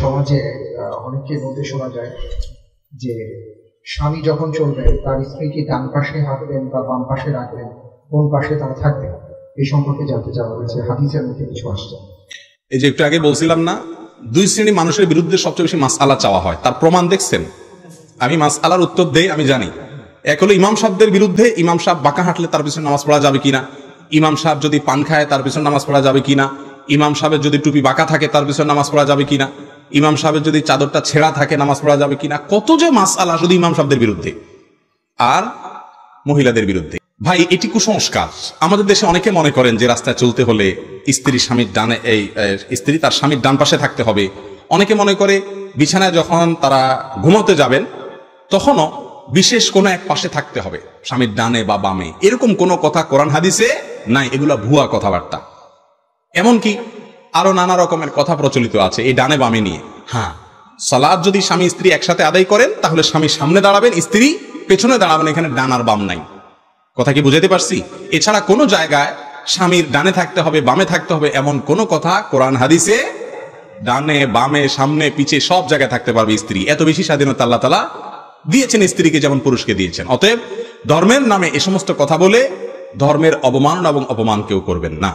সমাজে অনেকের মধ্যে শোনা যায় যে স্বামী যখন চলবেন তার স্ত্রীকে ডান পাশে রাখবেন বা বাম পাশে রাখবেন, কোন পাশে তারা থাকবে, এই সম্পর্কে জানতে চাওয়া হয়েছে। হাদিসের মধ্যে কিছু আসছে। এই যে একটু আগে বলছিলাম না, দুই শ্রেণী মানুষের বিরুদ্ধে সবচেয়ে বেশি মাসআলা চাওয়া হয়, তার প্রমাণ দেখছেন? আমি মাসআলার উত্তর দেই, আমি জানি। এক হলো ইমাম সাহেবদের বিরুদ্ধে, ইমাম সাহেব বাঁকা হাঁটলে তার পিছনে নামাজ পড়া যাবে কিনা, ইমাম সাহেব যদি পান খায় তার পিছনে নামাজ পড়া যাবে কিনা, ইমাম সাহেবের যদি টুপি বাঁকা থাকে তার পিছনে নামাজ পড়া যাবে কিনা, ইমাম সাহেবের যদি চাদরটা ছেঁড়া থাকে নামাজ পড়া যাবে কিনা, কত যে মাসআলা শুধু ইমাম সাহেবদের বিরুদ্ধে আর মহিলাদের বিরুদ্ধে। ভাই, এটি কুসংস্কার। আমাদের দেশে অনেকে মনে করেন যে রাস্তায় চলতে হলে স্ত্রী স্বামীর ডানে, স্ত্রী তার স্বামীর ডান পাশে থাকতে হবে। অনেকে মনে করে বিছানায় যখন তারা ঘুমোতে যাবেন তখনও বিশেষ কোনো এক পাশে থাকতে হবে, স্বামীর ডানে বা বামে। এরকম কোনো কথা কোরআন হাদিসে নাই, এগুলা ভুয়া কথাবার্তা। এমনকি আরো নানা রকমের কথা প্রচলিত আছে এই ডানে বামে নিয়ে। হ্যাঁ, সালাত যদি স্বামী স্ত্রী একসাথে আদায় করেন তাহলে স্বামী সামনে দাঁড়াবেন, স্ত্রী পেছনে দাঁড়াবেন, এখানে ডান আর বাম নাই। কথা কি বুঝাতে পারছি? এছাড়া কোনো জায়গায় স্বামীর ডানে থাকতে হবে বামে থাকতে হবে এমন কোনো কথা কোরআন হাদিসে, ডানে বামে সামনে পিছে সব জায়গায় থাকতে পারবে স্ত্রী। এত বেশি স্বাধীনতা আল্লাহ তাআলা দিয়েছেন স্ত্রীকে যেমন পুরুষকে দিয়েছেন। অতএব ধর্মের নামে এ সমস্ত কথা বলে ধর্মের অবমাননা এবং অপমান কেউ করবেন না।